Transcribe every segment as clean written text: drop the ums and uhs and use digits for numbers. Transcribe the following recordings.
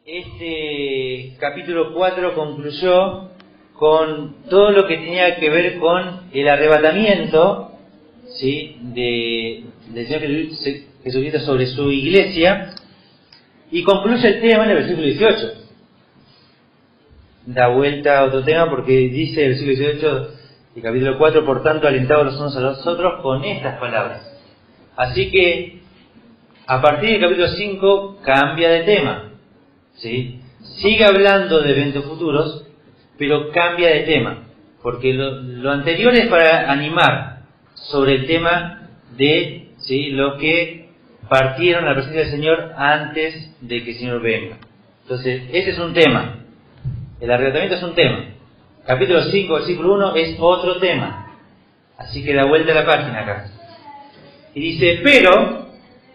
Este capítulo 4 concluyó con todo lo que tenía que ver con el arrebatamiento, ¿sí?, del Señor Jesucristo sobre su iglesia, y concluye el tema en el versículo 18. Da vuelta a otro tema porque dice el versículo 18 del capítulo 4: por tanto, alentados los unos a los otros con estas palabras. Así que a partir del capítulo 5 cambia de tema, ¿sí? Sigue hablando de eventos futuros, pero cambia de tema, porque lo anterior es para animar sobre el tema de, ¿sí?, los que partieron a la presencia del Señor antes de que el Señor venga. Entonces, ese es un tema. El arrebatamiento es un tema. Capítulo 5, versículo 1 es otro tema. Así que da vuelta a la página acá. Y dice: pero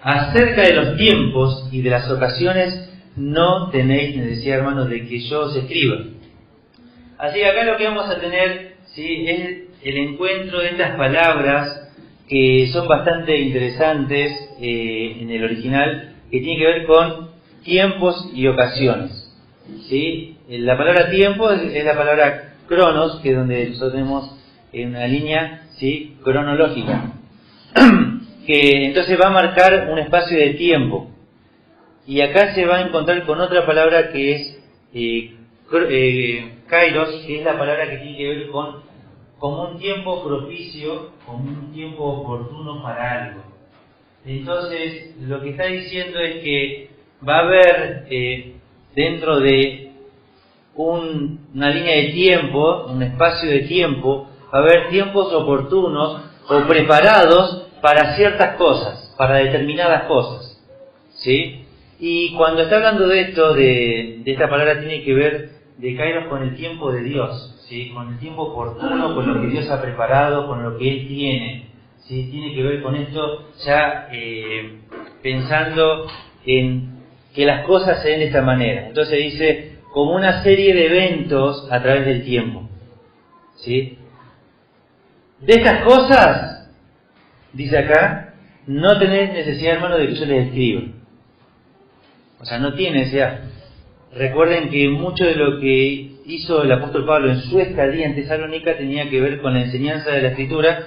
acerca de los tiempos y de las ocasiones no tenéis necesidad, hermanos, de que yo os escriba. Así que acá lo que vamos a tener, ¿sí?, es el encuentro de estas palabras que son bastante interesantes en el original, que tiene que ver con tiempos y ocasiones, ¿sí? La palabra tiempo es la palabra cronos, que es donde nosotros tenemos una línea, ¿sí?, cronológica, que entonces va a marcar un espacio de tiempo. Y acá se va a encontrar con otra palabra que es kairos, que es la palabra que tiene que ver con como un tiempo propicio, como un tiempo oportuno para algo. Entonces, lo que está diciendo es que va a haber dentro de una línea de tiempo, un espacio de tiempo, va a haber tiempos oportunos o preparados para ciertas cosas, para determinadas cosas, ¿sí? Y cuando está hablando de esto, de esta palabra, tiene que ver de kairos con el tiempo de Dios, ¿sí?, con el tiempo oportuno, con lo que Dios ha preparado, con lo que Él tiene, ¿sí? Tiene que ver con esto ya pensando en que las cosas se den de esta manera. Entonces dice, como una serie de eventos a través del tiempo, ¿sí? De estas cosas, dice acá, no tenés necesidad, hermano, de que yo les escriba. O sea, no tiene necesidad. Recuerden que mucho de lo que hizo el apóstol Pablo en su estadía en Tesalónica tenía que ver con la enseñanza de la Escritura,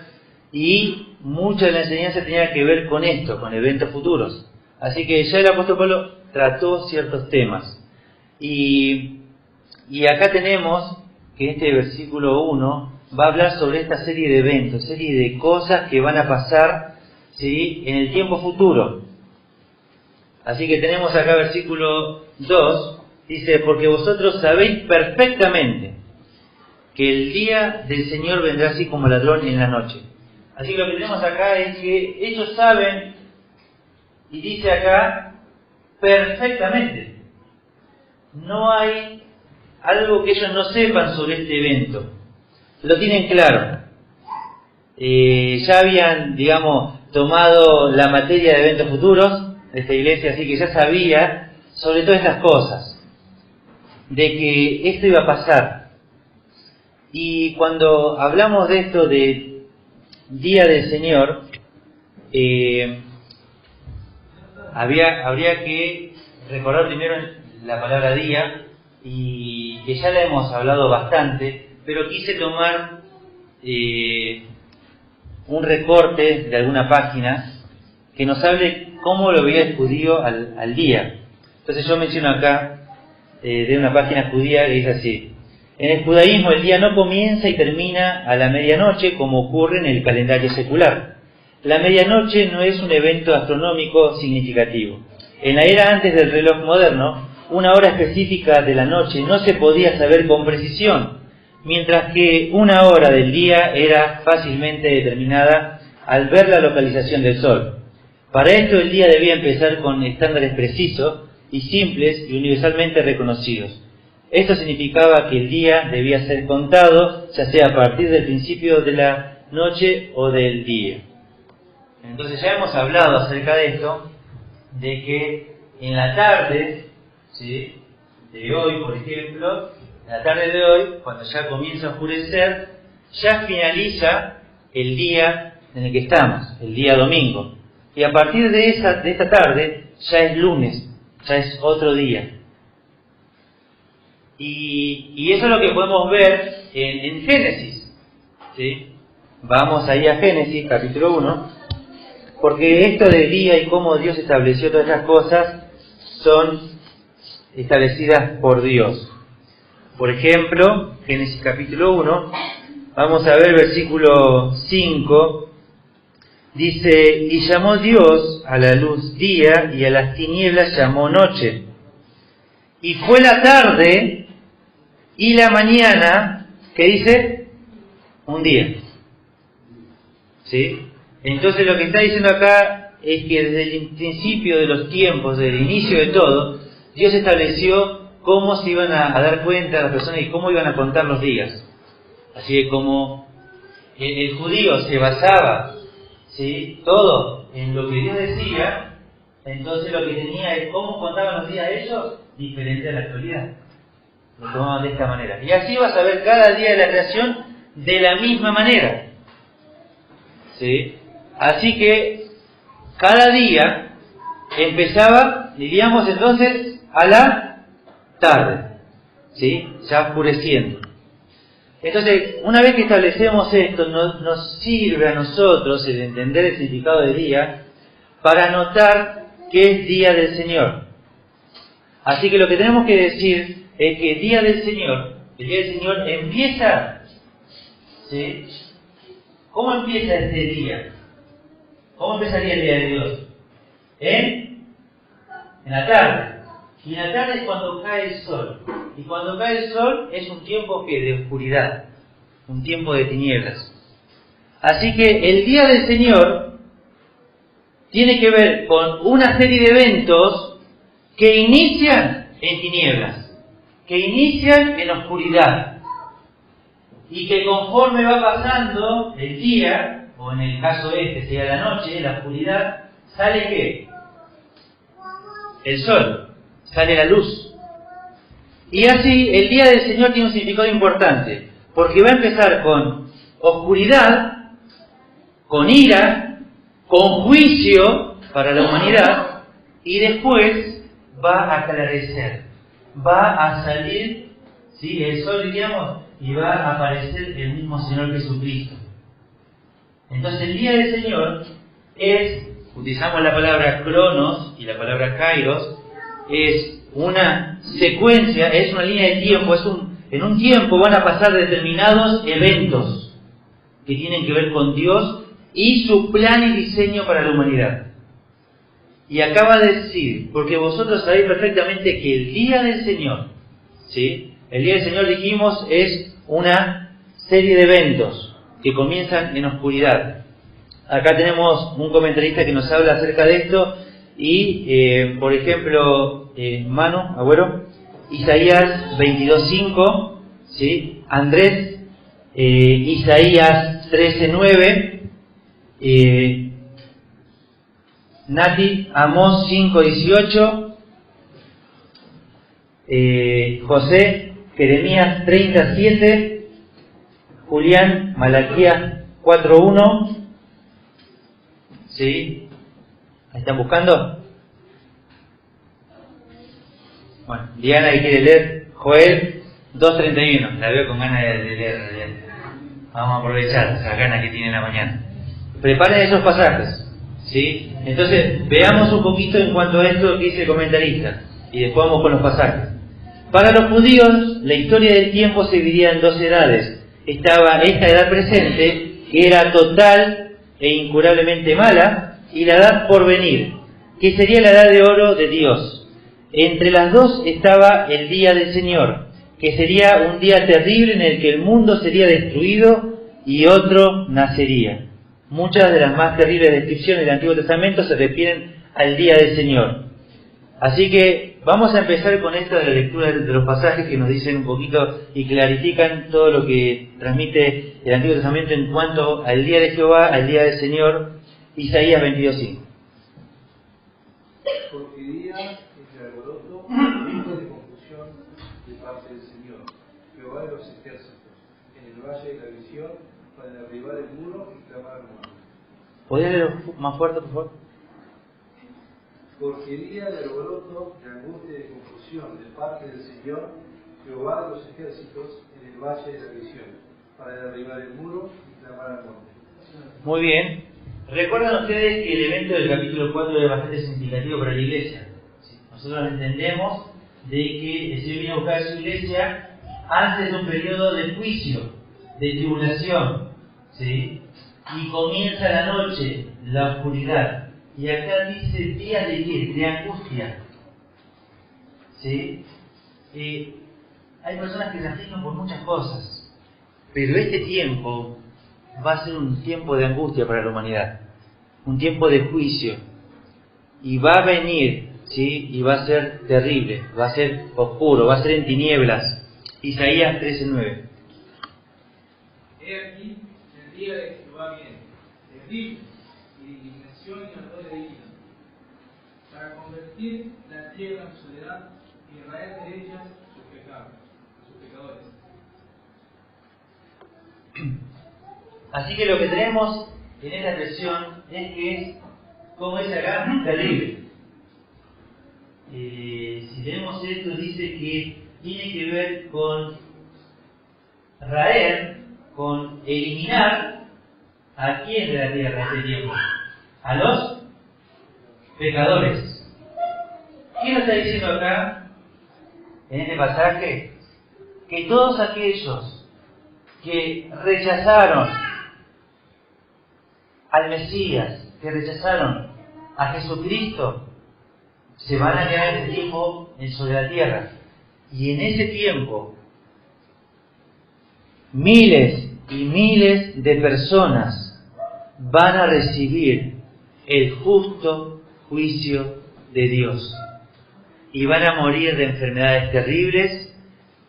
y mucha de la enseñanza tenía que ver con esto, con eventos futuros. Así que ya el apóstol Pablo trató ciertos temas. Y acá tenemos que este versículo 1 va a hablar sobre esta serie de eventos, serie de cosas que van a pasar, ¿sí?, en el tiempo futuro. Así que tenemos acá versículo 2, dice: porque vosotros sabéis perfectamente que el día del Señor vendrá así como ladrón en la noche. Así que lo que tenemos acá es que ellos saben, y dice acá, perfectamente. No hay algo que ellos no sepan sobre este evento. Lo tienen claro. Ya habían, tomado la materia de eventos futuros de esta iglesia, así que ya sabía sobre todas estas cosas, de que esto iba a pasar. Y cuando hablamos de esto de Día del Señor, habría que recordar primero la palabra día, y que ya la hemos hablado bastante, pero quise tomar un recorte de alguna página que nos hable cómo lo veía el judío al día. Entonces yo menciono acá de una página judía que dice así: en el judaísmo el día no comienza y termina a la medianoche como ocurre en el calendario secular. La medianoche no es un evento astronómico significativo. En la era antes del reloj moderno, una hora específica de la noche no se podía saber con precisión, mientras que una hora del día era fácilmente determinada al ver la localización del sol. Para esto el día debía empezar con estándares precisos y simples y universalmente reconocidos. Esto significaba que el día debía ser contado, ya sea a partir del principio de la noche o del día. Entonces ya hemos hablado acerca de esto, de que en la tarde, ¿sí?, de hoy, por ejemplo, en la tarde de hoy, cuando ya comienza a oscurecer, ya finaliza el día en el que estamos, el día domingo. Y a partir de esta tarde, ya es lunes, ya es otro día. Y eso es lo que podemos ver en Génesis, ¿sí? Vamos ahí a Génesis, capítulo 1, porque esto del día y cómo Dios estableció todas estas cosas son establecidas por Dios. Por ejemplo, Génesis capítulo 1, vamos a ver versículo 5, dice: y llamó Dios a la luz día y a las tinieblas llamó noche. Y fue la tarde y la mañana, ¿qué dice? Un día. ¿Sí? Entonces lo que está diciendo acá es que desde el principio de los tiempos, desde el inicio de todo, Dios estableció cómo se iban a dar cuenta las personas y cómo iban a contar los días. Así que como el judío se basaba, ¿sí?, todo en lo que Dios decía, entonces lo que tenía es cómo contaban los días ellos, diferente a la actualidad. Lo tomaban de esta manera. Y así vas a ver cada día de la creación de la misma manera. ¿Sí? Así que cada día empezaba, diríamos entonces, a la tarde, ¿sí?, ya oscureciendo. Entonces, una vez que establecemos esto, nos sirve a nosotros el entender el significado de día para notar que es día del Señor. Así que lo que tenemos que decir es que el día del Señor empieza, ¿sí? ¿Cómo empieza este día? ¿Cómo empezaría el día de Dios? En la tarde. Y en la tarde es cuando cae el sol. Y cuando cae el sol es un tiempo de oscuridad, un tiempo de tinieblas. Así que el día del Señor tiene que ver con una serie de eventos que inician en tinieblas, que inician en oscuridad, y que conforme va pasando el día, o en el caso sería la noche, la oscuridad, ¿sale qué? El sol, sale la luz. Y así el día del Señor tiene un significado importante, porque va a empezar con oscuridad, con ira, con juicio para la humanidad, y después va a aclarecer, va a salir, ¿sí?, el sol, diríamos, y va a aparecer el mismo Señor Jesucristo. Entonces el día del Señor utilizamos la palabra cronos y la palabra kairos, es una secuencia, es una línea de tiempo, en un tiempo van a pasar determinados eventos que tienen que ver con Dios y su plan y diseño para la humanidad. Y acaba de decir, porque vosotros sabéis perfectamente que el día del Señor, ¿sí?, el día del Señor, dijimos, es una serie de eventos que comienzan en oscuridad. Acá tenemos un comentarista que nos habla acerca de esto y, por ejemplo, Manu, abuelo, Isaías 22.5, ¿sí?, Andrés, Isaías 13.9, Nati, Amós 5.18, José, Jeremías 30.7, Julián, Malaquías 4.1, ¿sí? ¿Están buscando? Bueno, Diana que quiere leer, Joel 2.31, la veo con ganas de leer. Vamos a aprovechar esas ganas que tiene en la mañana. Preparen esos pasajes, ¿sí? Entonces, veamos un poquito en cuanto a esto que dice el comentarista, y después vamos con los pasajes. Para los judíos, la historia del tiempo se dividía en dos edades. Estaba esta edad presente, que era total e incurablemente mala, y la edad por venir, que sería la edad de oro de Dios. Entre las dos estaba el día del Señor, que sería un día terrible en el que el mundo sería destruido y otro nacería. Muchas de las más terribles descripciones del Antiguo Testamento se refieren al día del Señor. Así que vamos a empezar con esta de la lectura de los pasajes que nos dicen un poquito y clarifican todo lo que transmite el Antiguo Testamento en cuanto al día de Jehová, al día del Señor. Isaías 22.5. Porque día es de alboroto, tiempo de confusión de parte del Señor, Jehová de los ejércitos, en el valle de la visión, para derribar el muro y clamar al mundo. ¿Podrías leer más fuerte, por favor? Porque día de alboroto, de angustia y de confusión de parte del Señor, Jehová de los ejércitos en el valle de la visión, para derribar el muro y clamar al monte. Muy bien. Recuerdan ustedes que el evento del capítulo 4 es bastante significativo para la iglesia. Nosotros entendemos de que el Señor viene a buscar a su iglesia antes de un periodo de juicio, de tribulación, ¿sí? Y comienza la noche, la oscuridad. Y acá dice día de qué? De angustia. ¿Sí? Hay personas que se afligen por muchas cosas, pero este tiempo va a ser un tiempo de angustia para la humanidad, un tiempo de juicio, y va a venir, ¿sí? Y va a ser terrible, va a ser oscuro, va a ser en tinieblas. Isaías 13:9. He aquí, el día de Jehová viene, terrible, y de indignación y ardor de ira, para convertir la tierra en soledad y raer de ellas sus pecadores. Así que lo que tenemos en esta expresión es que es, como es acá, terrible. Si tenemos esto, dice que tiene que ver con raer, con eliminar a quién de la tierra este tiempo, a los pecadores. ¿Qué nos está diciendo acá en este pasaje? Que todos aquellos que rechazaron al Mesías, que rechazaron a Jesucristo, se van a quedar en ese tiempo sobre la tierra. Y en ese tiempo, miles y miles de personas van a recibir el justo juicio de Dios. Y van a morir de enfermedades terribles,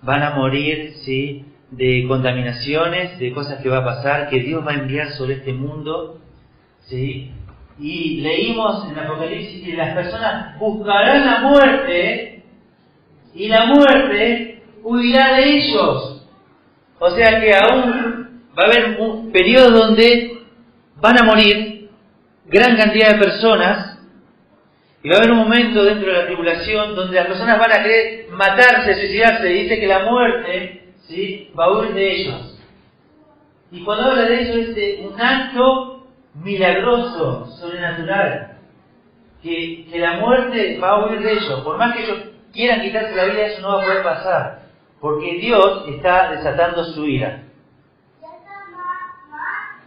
van a morir, ¿sí?, de contaminaciones, de cosas que va a pasar, que Dios va a enviar sobre este mundo, ¿sí? Y leímos en Apocalipsis que las personas buscarán la muerte y la muerte huirá de ellos. O sea que aún va a haber un periodo donde van a morir gran cantidad de personas, y va a haber un momento dentro de la tribulación donde las personas van a querer matarse, suicidarse, y dice que la muerte, ¿sí?, va a huir de ellos. Y cuando habla de eso es de un acto milagroso, sobrenatural, que la muerte va a huir de ellos. Por más que ellos quieran quitarse la vida, eso no va a poder pasar, porque Dios está desatando su ira.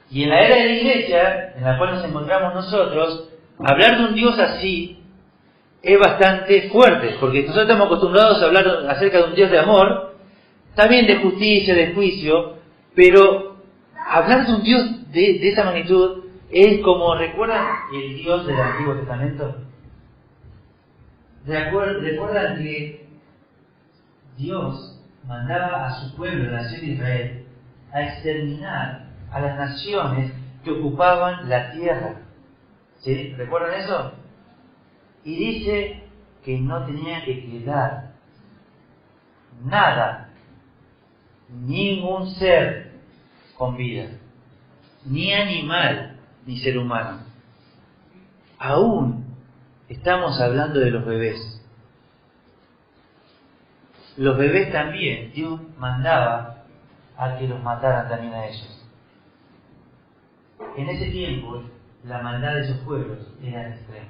Y en la era de la iglesia, en la cual nos encontramos nosotros, hablar de un Dios así es bastante fuerte, porque nosotros estamos acostumbrados a hablar acerca de un Dios de amor, también de justicia, de juicio, pero hablar de un Dios de esa magnitud es como, ¿recuerdan el Dios del Antiguo Testamento? ¿Recuerdan que Dios mandaba a su pueblo, la nación de Israel, a exterminar a las naciones que ocupaban la tierra? ¿Sí? ¿Recuerdan eso? Y dice que no tenía que quedar nada, ningún ser con vida, ni animal, ni ser humano. Aún estamos hablando de los bebés. Los bebés también, Dios mandaba a que los mataran también a ellos. En ese tiempo, la maldad de esos pueblos era extrema.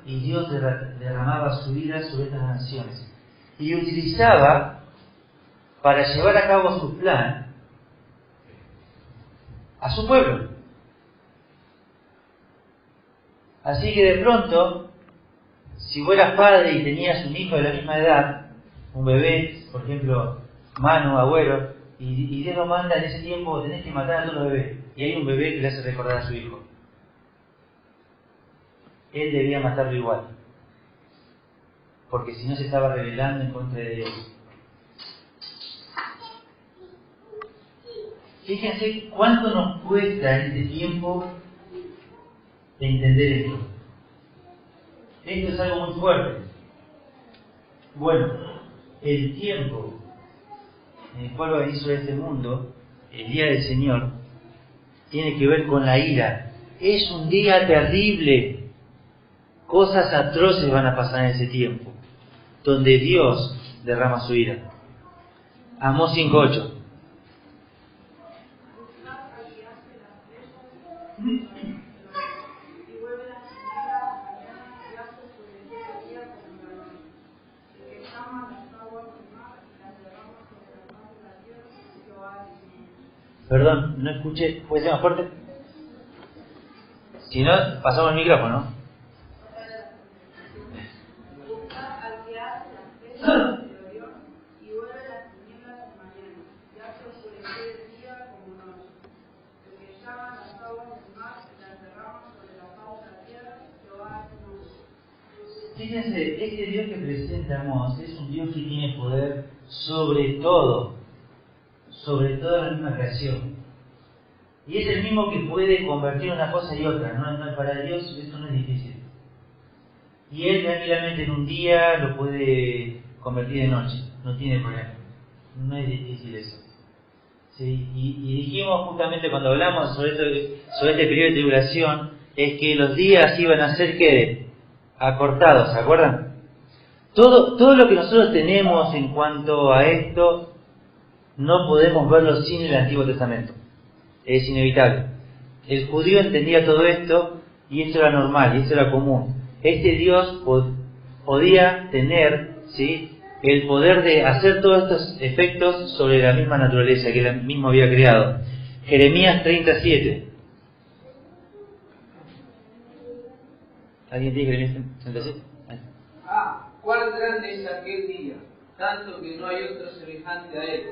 Y Dios derramaba su ira sobre estas naciones. Y utilizaba, para llevar a cabo su plan, a su pueblo. Así que de pronto, si fueras padre y tenías un hijo de la misma edad, un bebé, por ejemplo, Manu, Agüero, y Dios lo manda en ese tiempo, tenés que matar a todos los bebés. Y hay un bebé que le hace recordar a su hijo. Él debía matarlo igual, porque si no se estaba rebelando en contra de Dios. Fíjense cuánto nos cuesta en este tiempo de entender esto. Esto es algo muy fuerte. Bueno, el tiempo en el cual va a venir sobre este mundo, el día del Señor, tiene que ver con la ira. Es un día terrible. Cosas atroces van a pasar en ese tiempo, donde Dios derrama su ira. Amós 5:8. Perdón, no escuché. ¿Puede ser más fuerte? Si no, pasamos el micrófono. Fíjense, este Dios que presentamos es un Dios que tiene poder sobre toda la misma creación. Y es el mismo que puede convertir una cosa y otra, ¿no? Para Dios esto no es difícil. Y Él tranquilamente en un día lo puede convertir en noche, no tiene problema. No es difícil eso. ¿Sí? Y dijimos justamente cuando hablamos sobre este periodo de tribulación, es que los días iban a ser ¿qué? Acortados, ¿se acuerdan? Todo lo que nosotros tenemos en cuanto a esto, no podemos verlo sin el Antiguo Testamento. Es inevitable. El judío entendía todo esto y esto era normal, y esto era común. Este Dios podía tener, ¿sí?, el poder de hacer todos estos efectos sobre la misma naturaleza que él mismo había creado. Jeremías 37. ¿Alguien tiene Jeremías 37? Cuán grande es aquel día, tanto que no hay otro semejante a él.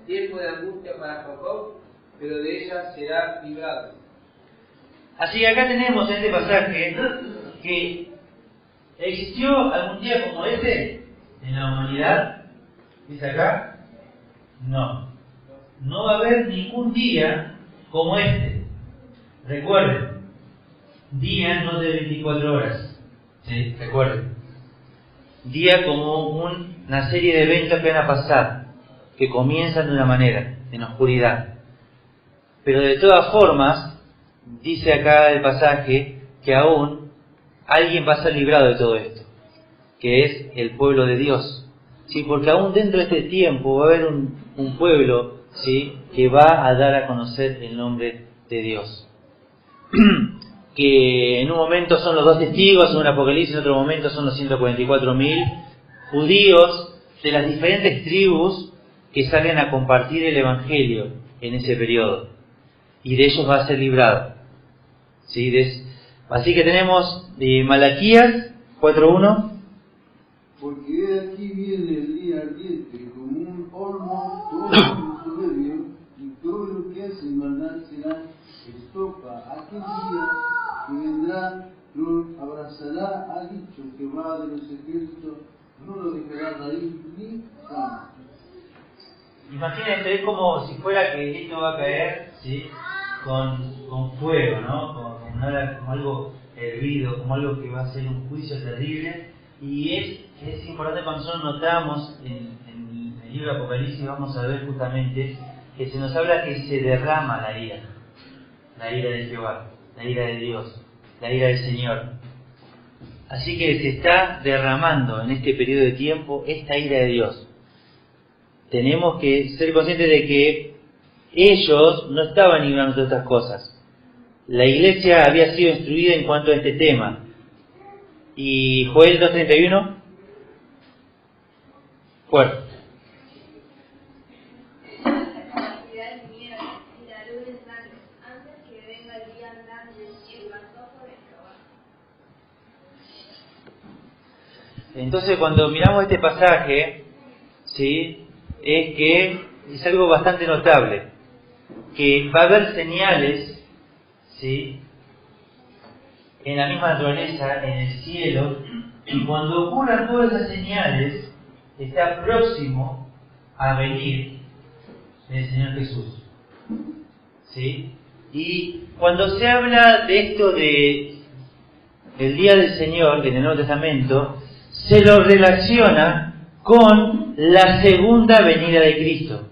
Tiempo de angustia para Jacob, pero de ella será librado. Así que acá tenemos en este pasaje que existió algún día como este en la humanidad. ¿Dice acá? No. No va a haber ningún día como este. Recuerden, día no de 24 horas. ¿Sí? Recuerden. Día como una serie de eventos que van a pasar, que comienzan de una manera, en oscuridad. Pero de todas formas, dice acá el pasaje que aún alguien va a ser librado de todo esto, que es el pueblo de Dios. ¿Sí? Porque aún dentro de este tiempo va a haber un pueblo, ¿sí?, que va a dar a conocer el nombre de Dios. Que en un momento son los 2 testigos, en un Apocalipsis, en otro momento son los 144.000 judíos de las diferentes tribus que salen a compartir el Evangelio en ese periodo. Y de ellos va a ser librado. ¿Sí? Así que tenemos Malaquías 4:1. Porque he aquí viene el día ardiente como un horno, todo en soberbio, y todo lo que hace maldad será estopa. Aquel día que vendrá lo abrazará, ha dicho Jehová de los ejércitos, no lo dejará raíz ni rama. Imagínense, es como si fuera que esto va a caer, ¿sí?, con fuego, ¿no? Como algo hervido, como algo que va a ser un juicio terrible. Y es importante cuando nosotros notamos en el libro de Apocalipsis, vamos a ver justamente que se nos habla que se derrama la ira de Jehová, la ira de Dios, la ira del Señor. Así que se está derramando en este periodo de tiempo esta ira de Dios. Tenemos que ser conscientes de que ellos no estaban ignorando todas estas cosas. La iglesia había sido instruida en cuanto a este tema. Y Joel 2:31, fuerte. Entonces cuando miramos este pasaje, ¿sí?, es que es algo bastante notable, que va a haber señales, ¿sí?, en la misma naturaleza, en el cielo, y cuando ocurran todas esas señales, está próximo a venir el Señor Jesús. ¿Sí? Y cuando se habla de esto del día del Señor, en el Nuevo Testamento, se lo relaciona con la segunda venida de Cristo.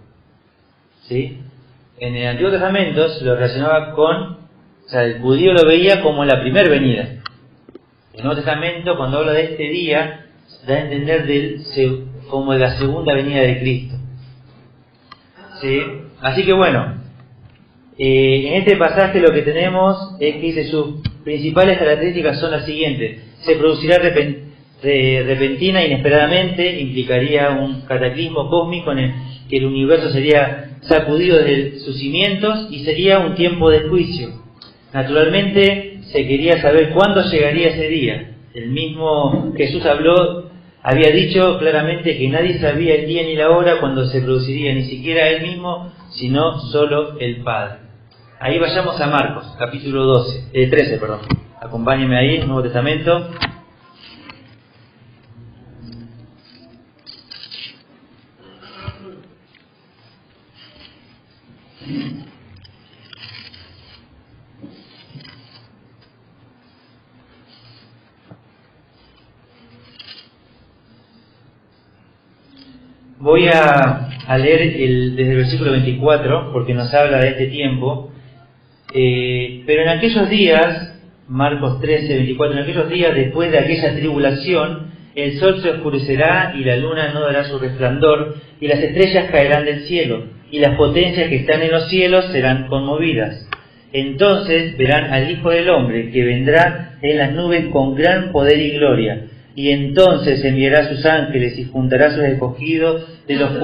¿Sí? En el Antiguo Testamento se lo relacionaba con, o sea, el judío lo veía como la primera venida. El Nuevo Testamento, cuando habla de este día, da a entender como de la segunda venida de Cristo. ¿Sí? Así que bueno, en este pasaje lo que tenemos es que dice sus principales características son las siguientes. Se producirá repentina, inesperadamente, implicaría un cataclismo cósmico en el que el universo sería sacudido desde sus cimientos y sería un tiempo de juicio. Naturalmente se quería saber cuándo llegaría ese día. El mismo Jesús había dicho claramente que nadie sabía el día ni la hora cuando se produciría, ni siquiera él mismo, sino solo el Padre. Ahí vayamos a Marcos, capítulo 13. Acompáñenme ahí, el Nuevo Testamento. Voy a leer desde el versículo 24, porque nos habla de este tiempo. Pero en aquellos días, Marcos 13, 24, en aquellos días después de aquella tribulación, el sol se oscurecerá y la luna no dará su resplandor, y las estrellas caerán del cielo, y las potencias que están en los cielos serán conmovidas. Entonces verán al Hijo del Hombre, que vendrá en las nubes con gran poder y gloria. Y entonces enviará sus ángeles y juntará a sus escogidos de los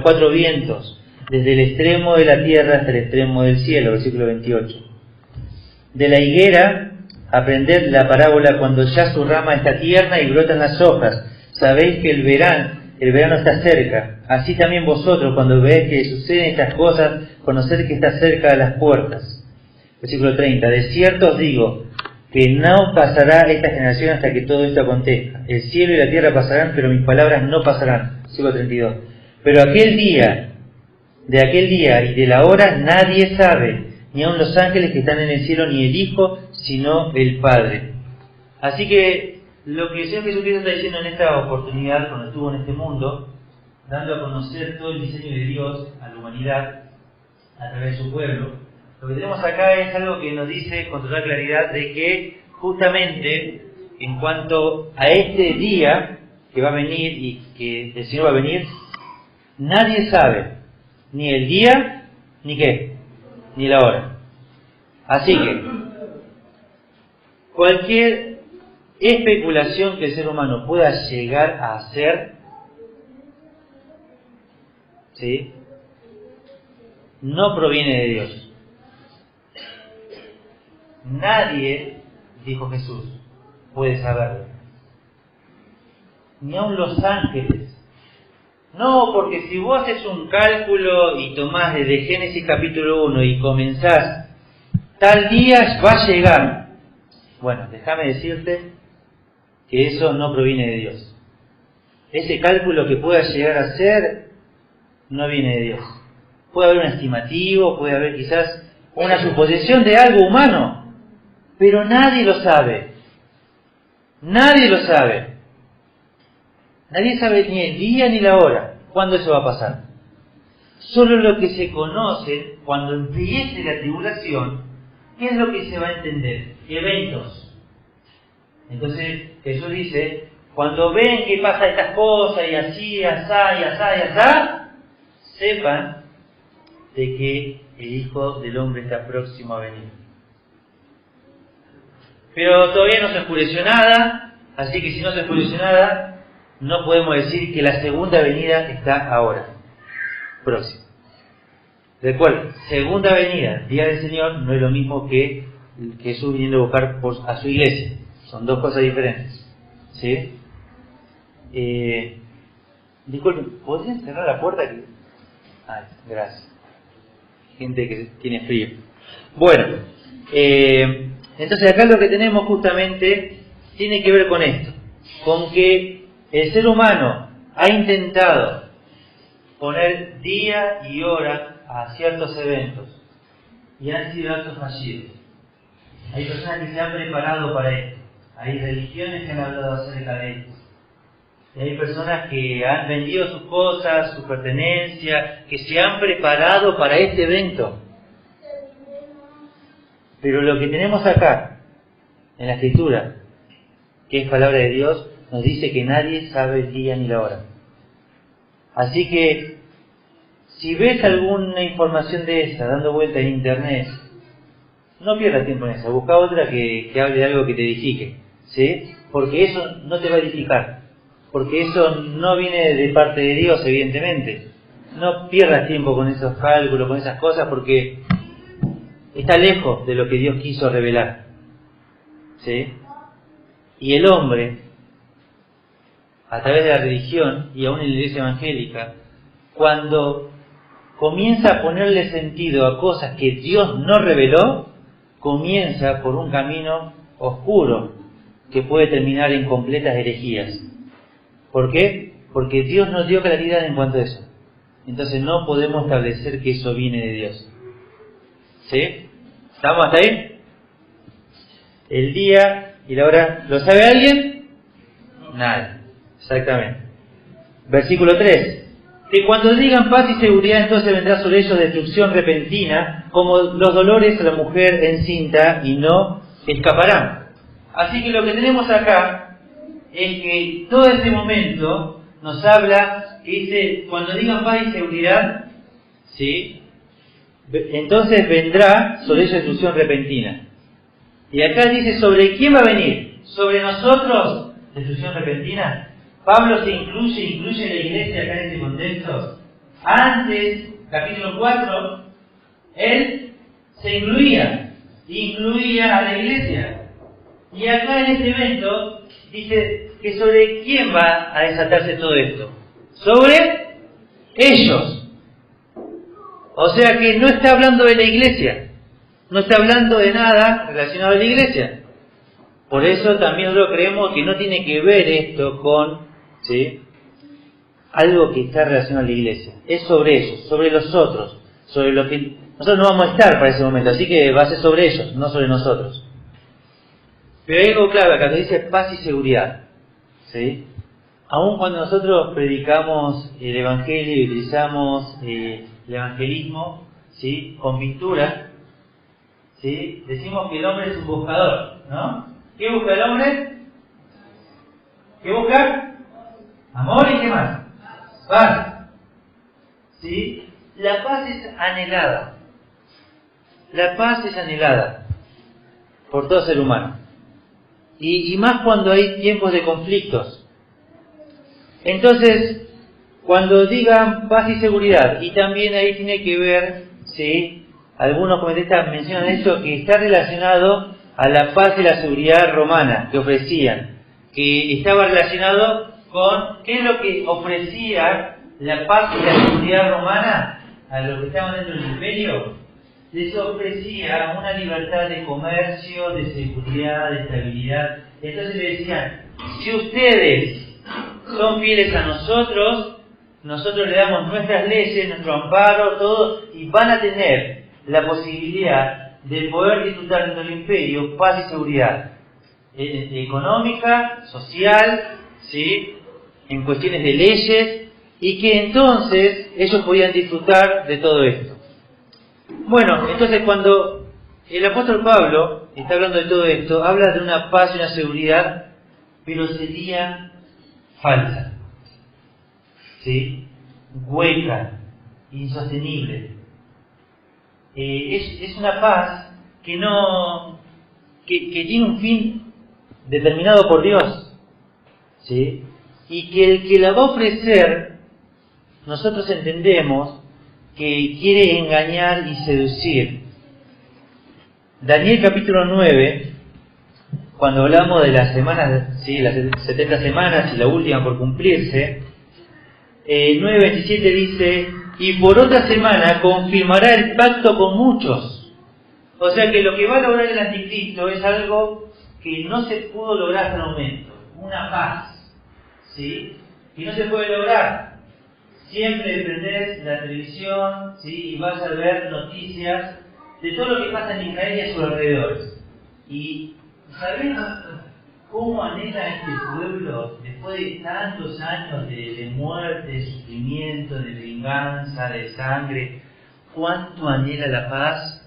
cuatro vientos, desde el extremo de la tierra hasta el extremo del cielo. Versículo 28. De la higuera aprended la parábola cuando ya su rama está tierna y brotan las hojas. Sabéis que el verano está cerca. Así también vosotros, cuando veáis que suceden estas cosas, conoced que está cerca de las puertas. Versículo 30. De cierto os digo que no pasará esta generación hasta que todo esto acontezca. El cielo y la tierra pasarán, pero mis palabras no pasarán. Versículo 32. Pero de aquel día y de la hora nadie sabe, ni aun los ángeles que están en el cielo, ni el Hijo, sino el Padre. Así que lo que el Señor Jesucristo está diciendo en esta oportunidad, cuando estuvo en este mundo, dando a conocer todo el diseño de Dios a la humanidad a través de su pueblo, lo que tenemos acá es algo que nos dice con total claridad de que justamente en cuanto a este día que va a venir y que el Señor va a venir, nadie sabe ni el día ni qué, ni la hora. Así que cualquier especulación que el ser humano pueda llegar a hacer, ¿sí?, no proviene de Dios. Nadie, dijo Jesús, puede saberlo. Ni aun los ángeles. No, porque si vos haces un cálculo y tomás desde Génesis capítulo 1 y comenzás, tal día va a llegar. Bueno, déjame decirte que eso no proviene de Dios. Ese cálculo que pueda llegar a ser, no viene de Dios. Puede haber un estimativo, puede haber quizás una suposición de algo humano, pero nadie lo sabe. Nadie lo sabe. Nadie sabe ni el día ni la hora, cuándo eso va a pasar. Solo lo que se conoce cuando empiece la tribulación, ¿qué es lo que se va a entender? Eventos. Entonces Jesús dice, cuando ven que pasa estas cosas y así, asá, y asá, y asá, sepan de que el Hijo del Hombre está próximo a venir. Pero todavía no se oscureció nada, así que si no se oscureció nada, no podemos decir que la segunda venida está ahora, próxima. Recuerden, segunda venida, día del Señor, no es lo mismo que Jesús viniendo a buscar a su iglesia. Son dos cosas diferentes. ¿Sí? Disculpen, ¿podrían cerrar la puerta? Ay, gracias. Gente que tiene frío. Bueno, entonces acá lo que tenemos justamente tiene que ver con esto, con que el ser humano ha intentado poner día y hora a ciertos eventos y han sido actos fallidos. Hay personas que se han preparado para esto, hay religiones que han hablado acerca de esto, y hay personas que han vendido sus cosas, sus pertenencias, que se han preparado para este evento. Pero lo que tenemos acá, en la Escritura, que es palabra de Dios, nos dice que nadie sabe el día ni la hora. Así que, Si ves alguna información de esa dando vuelta en internet, no pierdas tiempo en esa, busca otra que hable de algo que te edifique, ¿sí? Porque eso no te va a edificar, porque eso no viene de parte de Dios, evidentemente. No pierdas tiempo con esos cálculos, con esas cosas, porque está lejos de lo que Dios quiso revelar, ¿sí? Y el hombre, a través de la religión y aún en la iglesia evangélica, cuando comienza a ponerle sentido a cosas que Dios no reveló, comienza por un camino oscuro que puede terminar en completas herejías. ¿Por qué? Porque Dios nos dio claridad en cuanto a eso. Entonces no podemos establecer que eso viene de Dios. ¿Sí? ¿Estamos hasta ahí? El día y la hora, ¿lo sabe alguien? Nadie. Exactamente. Versículo 3. Que cuando digan paz y seguridad, entonces vendrá sobre ellos destrucción repentina, como los dolores a la mujer encinta, y no escaparán. Así que lo que tenemos acá es que todo ese momento nos habla, que dice, cuando digan paz y seguridad, ¿sí? Entonces vendrá sobre ellos destrucción repentina. Y acá dice, ¿sobre quién va a venir? ¿Sobre nosotros? ¿Destrucción repentina? Pablo se incluye la iglesia acá en este contexto. Antes, capítulo 4, él se incluía a la iglesia. Y acá en este evento dice que sobre quién va a desatarse todo esto. Sobre ellos. O sea que no está hablando de la iglesia. No está hablando de nada relacionado a la iglesia. Por eso también nosotros creemos que no tiene que ver esto con, ¿sí?, algo que está relacionado a la iglesia. Es sobre ellos, sobre los otros, sobre lo que nosotros no vamos a estar para ese momento, así que va a ser sobre ellos, no sobre nosotros. Pero hay algo clave acá, que dice paz y seguridad, ¿sí? Aun cuando nosotros predicamos el evangelio y utilizamos el evangelismo, ¿sí?, con pintura, ¿sí?, decimos que el hombre es un buscador, ¿no? ¿Qué busca el hombre? ¿Qué busca? Amor y ¿qué más? Paz. ¿Sí? La paz es anhelada. La paz es anhelada por todo ser humano. Y más cuando hay tiempos de conflictos. Entonces, cuando digan paz y seguridad, y también ahí tiene que ver, ¿sí?, algunos comentaristas mencionan esto, que está relacionado a la paz y la seguridad romana que ofrecían, que estaba relacionado con qué es lo que ofrecía la paz y la seguridad romana a los que estaban dentro del imperio. Les ofrecía una libertad de comercio, de seguridad, de estabilidad. Entonces le decían, si ustedes son fieles a nosotros, nosotros le damos nuestras leyes, nuestro amparo, todo, y van a tener la posibilidad de poder disfrutar dentro del imperio paz y seguridad económica, social, ¿sí?, en cuestiones de leyes, y que entonces ellos podían disfrutar de todo esto. Bueno, entonces cuando el apóstol Pablo está hablando de todo esto, habla de una paz y una seguridad, pero sería falsa, ¿sí?, hueca, insostenible. Es una paz que no, que tiene un fin determinado por Dios, ¿sí?, y que el que la va a ofrecer, nosotros entendemos que quiere engañar y seducir. Daniel capítulo 9, cuando hablamos de las semanas, ¿sí?, las 70 semanas y la última por cumplirse, 9:27 dice, y por otra semana confirmará el pacto con muchos. O sea que lo que va a lograr el anticristo es algo que no se pudo lograr hasta el momento, una paz, ¿sí?, que no se puede lograr. Siempre prendés la televisión, ¿sí?, y vas a ver noticias de todo lo que pasa en Israel y a sus alrededores. Y ¿sabés cómo anhela este pueblo, después de tantos años de muerte, de sufrimiento, de venganza, de sangre? ¿Cuánto anhela la paz?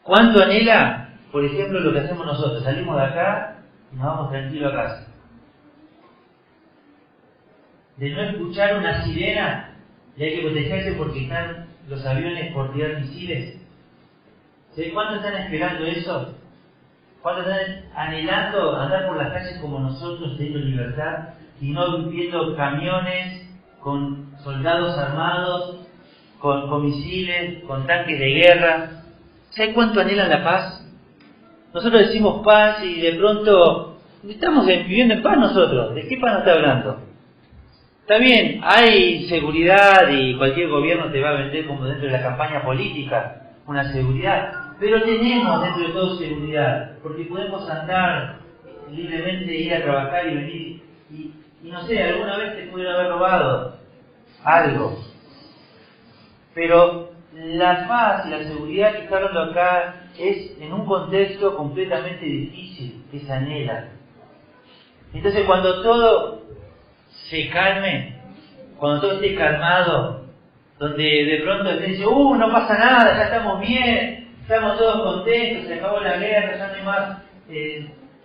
¿Cuánto anhela, por ejemplo, lo que hacemos nosotros? Salimos de acá y nos vamos tranquilos a casa. De no escuchar una sirena y hay que protegerse porque están los aviones por tirar misiles. ¿Sí? ¿Cuántos están esperando eso? ¿Cuántos están anhelando andar por las calles como nosotros, teniendo libertad, y no viendo camiones con soldados armados, con misiles, con tanques de guerra? ¿Sabe cuánto anhelan la paz? Nosotros decimos paz y de pronto estamos viviendo en paz nosotros. ¿De qué paz nos está hablando? Está bien, hay seguridad y cualquier gobierno te va a vender como dentro de la campaña política una seguridad, pero tenemos dentro de todo seguridad, porque podemos andar libremente, ir a trabajar y venir, y no sé, alguna vez te pudieron haber robado algo, pero la paz y la seguridad que está hablando acá es en un contexto completamente difícil, que se anhela. Entonces cuando todo se calme, cuando todo esté calmado, donde de pronto te dice, no pasa nada, ya estamos bien, estamos todos contentos, se acabó la guerra, ya no hay más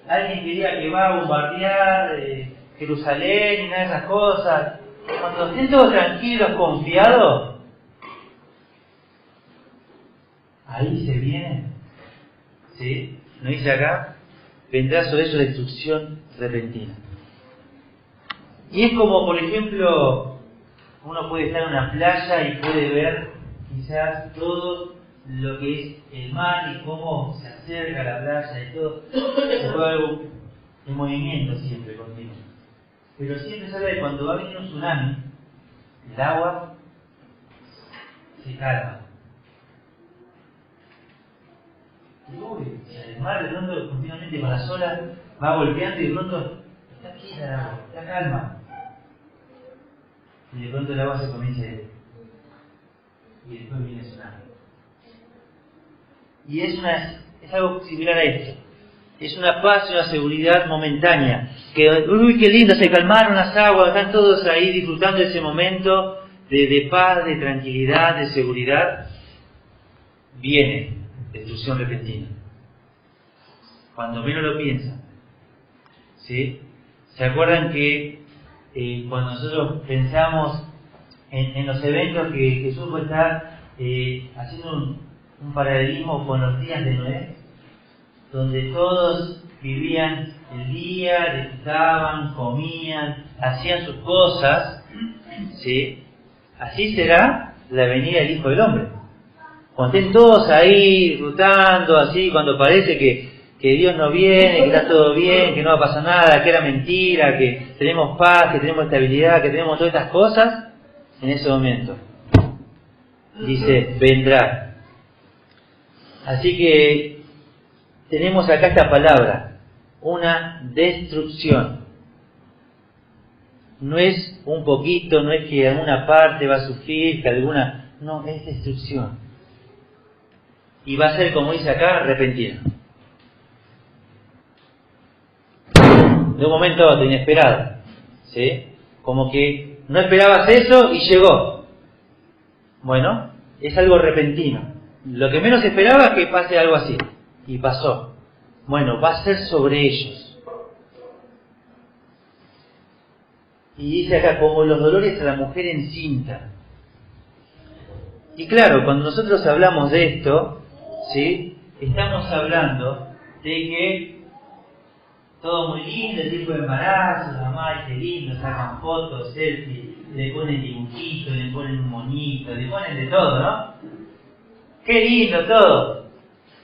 alguien que diga que va a bombardear Jerusalén y nada de esas cosas. Cuando estén todos tranquilos, confiados, ahí se viene, ¿sí? ¿No dice acá? Vendrá sobre ellos destrucción repentina. Y es como, por ejemplo, uno puede estar en una playa y puede ver quizás todo lo que es el mar y cómo se acerca a la playa y todo. Se puede ver en movimiento siempre continuo. Pero siempre se habla de cuando va a venir un tsunami, el agua se calma. Y el mar de pronto continuamente con las olas va golpeando y de pronto está quieta el agua, está calma. Y de pronto el agua se comienza a ir. Y después viene el tsunami. Y es algo similar a esto. Es una paz y una seguridad momentánea. Que, uy, qué lindo, se calmaron las aguas, están todos ahí disfrutando de ese momento de paz, de tranquilidad, de seguridad. Viene destrucción repentina. Cuando menos lo piensan. ¿Sí? ¿Se acuerdan que cuando nosotros pensamos en los eventos que Jesús va a estar haciendo un paralelismo con los días de Noé, donde todos vivían el día, disfrutaban, comían, hacían sus cosas, ¿sí? Así será la venida del Hijo del Hombre. Cuando estén todos ahí disfrutando, así, cuando parece que Dios no viene, que está todo bien, que no va a pasar nada, que era mentira, que tenemos paz, que tenemos estabilidad, que tenemos todas estas cosas, en ese momento dice, vendrá. Así que tenemos acá esta palabra, una destrucción. No es un poquito, no es que alguna parte va a sufrir, que alguna... No, es destrucción. Y va a ser, como dice acá, repentino. De un momento a otro, inesperado. ¿Sí? Como que no esperabas eso y llegó. Bueno, es algo repentino. Lo que menos esperaba es que pase algo así. Y pasó. Bueno, va a ser sobre ellos. Y dice acá, como los dolores a la mujer encinta. Y claro, cuando nosotros hablamos de esto, ¿sí? Estamos hablando de que todo muy lindo, el tipo de embarazo, la mamá, qué lindo, sacan fotos, selfies, le ponen dibujitos, le ponen un monito, le ponen de todo, ¿no? Qué lindo todo.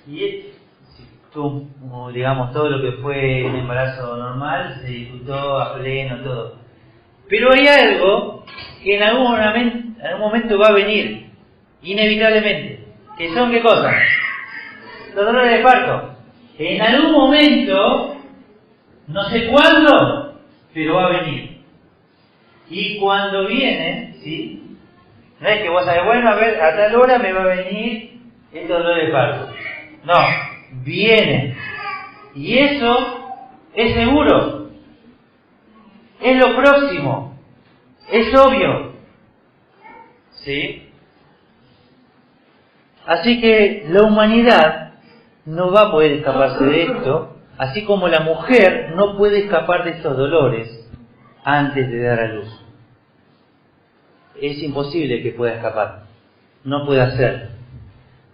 Y digamos, todo lo que fue un embarazo normal se disfrutó a pleno, todo. Pero hay algo que en algún momento va a venir, inevitablemente. ¿Que son qué cosas? Los dolores de parto. En algún momento, no sé cuándo, pero va a venir. Y cuando viene, ¿sí? No es que vos sabés, bueno, a ver, a tal hora me va a venir el dolor de parto. No, viene. Y eso es seguro. Es lo próximo. Es obvio. ¿Sí? Así que la humanidad no va a poder escaparse de esto, así como la mujer no puede escapar de estos dolores antes de dar a luz. es imposible que pueda escapar. No puede hacer.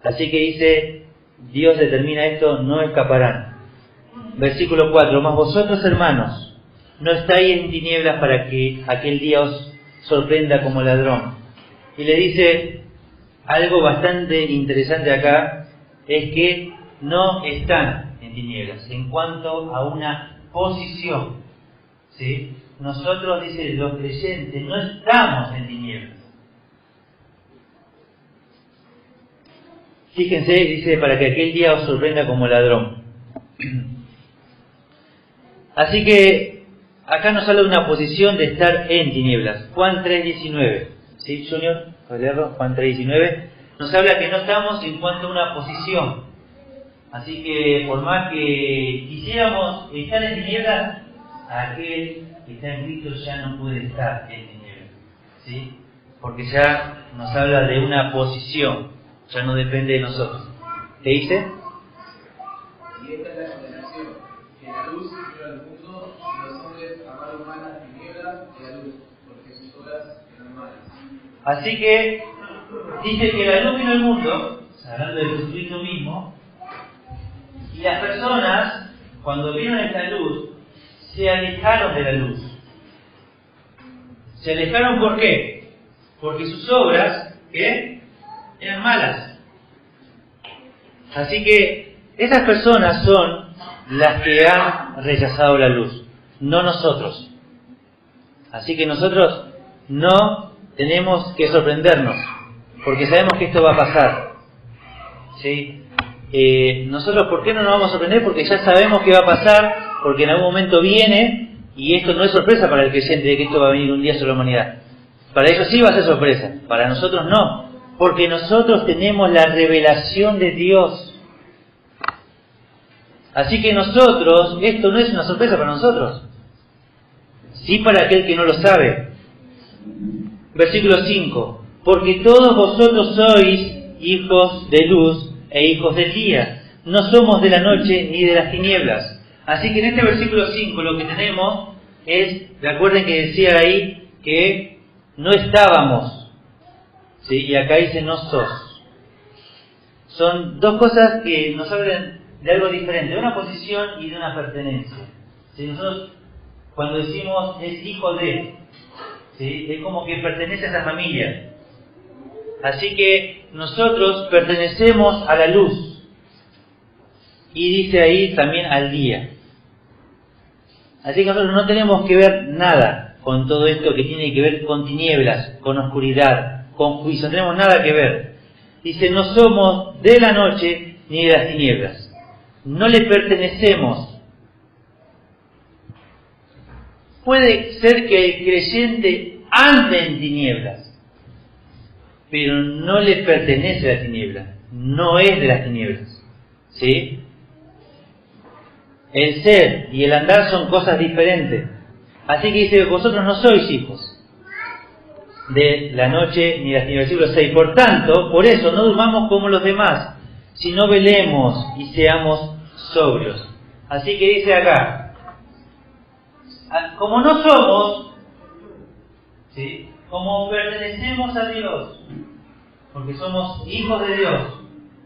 Así que dice, Dios determina esto, no escaparán. Versículo 4, mas vosotros, hermanos, no estáis en tinieblas para que aquel día os sorprenda como ladrón. Y le dice algo bastante interesante acá, es que no están en tinieblas en cuanto a una posición. ¿Sí? Nosotros, dice, los creyentes, no estamos en tinieblas. Fíjense, dice, para que aquel día os sorprenda como ladrón. Así que acá nos habla de una posición de estar en tinieblas. Juan 3:19. ¿Sí, Junior? ¿Puedes leerlo? Juan 3:19. Nos habla que no estamos en cuanto a una posición. Así que por más que quisiéramos estar en tinieblas, aquel que está en Cristo ya no puede estar en tinieblas. ¿Sí? Porque ya nos habla de una posición. Ya no depende de nosotros. ¿Qué dice? Y esta es la condenación, que la luz vino al mundo y los hombres amaron más las tinieblas que la luz, porque sus obras eran malas. Así que dice que la luz vino al mundo, hablando de Jesucristo mismo, y las personas, cuando vieron esta luz, se alejaron de la luz. ¿Se alejaron por qué? Porque sus obras, ¿qué? Eran malas. Así que esas personas son las que han rechazado la luz, no nosotros. Así que nosotros no tenemos que sorprendernos, porque sabemos que esto va a pasar. ¿Sí? Nosotros, ¿por qué no nos vamos a sorprender? Porque ya sabemos que va a pasar, porque en algún momento viene, y esto no es sorpresa para el creyente de que esto va a venir un día sobre la humanidad. Para ellos sí va a ser sorpresa, para nosotros no, porque nosotros tenemos la revelación de Dios. Así que nosotros, esto no es una sorpresa para nosotros, sí para aquel que no lo sabe. Versículo 5, porque todos vosotros sois hijos de luz e hijos del día, no somos de la noche ni de las tinieblas. Así que en este versículo 5 lo que tenemos es, recuerden que decía ahí que no estábamos, ¿sí? Y acá dice no sos. Son dos cosas que nos hablan de algo diferente, de una posición y de una pertenencia. ¿Sí? Nosotros cuando decimos es hijo de, ¿sí? Es como que pertenece a esa familia. Así que nosotros pertenecemos a la luz. Y dice ahí también al día. Así que nosotros no tenemos que ver nada con todo esto que tiene que ver con tinieblas, con oscuridad, con juicio. No tenemos nada que ver. Dice, no somos de la noche ni de las tinieblas. No le pertenecemos. Puede ser que el creyente ande en tinieblas, pero no le pertenece a la tiniebla. No es de las tinieblas. ¿Sí? El ser y el andar son cosas diferentes. Así que dice, vosotros no sois hijos de la noche ni de las tinieblas. Versículo 6. Por tanto, por eso no durmamos como los demás, sino velemos y seamos sobrios. Así que dice acá, como no somos, ¿sí? Como pertenecemos a Dios, porque somos hijos de Dios,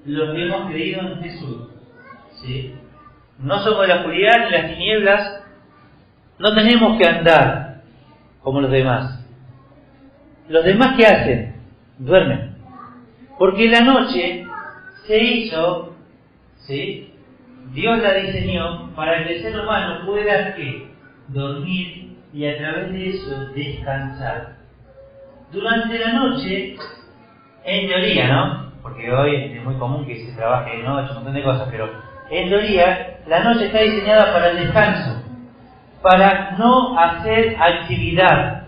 los que hemos creído en Jesús, ¿sí? No somos de la oscuridad ni las tinieblas, no tenemos que andar como los demás. ¿Los demás qué hacen? Duermen. Porque la noche se hizo, ¿sí? Dios la diseñó para que el ser humano pueda ¿qué? Dormir y a través de eso descansar. Durante la noche, en teoría, ¿no? Porque hoy es muy común que se trabaje de noche, un montón de cosas, pero en teoría, la noche está diseñada para el descanso, para no hacer actividad,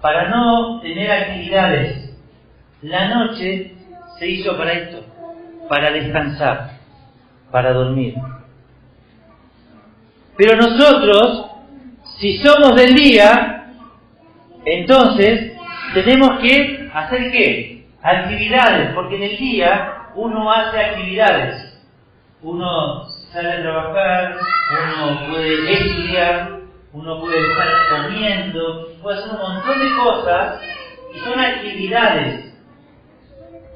para no tener actividades. La noche se hizo para esto, para descansar, para dormir. Pero nosotros, si somos del día, entonces tenemos que hacer ¿qué? Actividades, porque en el día uno hace actividades. Uno sale a trabajar, uno puede estudiar, uno puede estar comiendo, puede hacer un montón de cosas y son actividades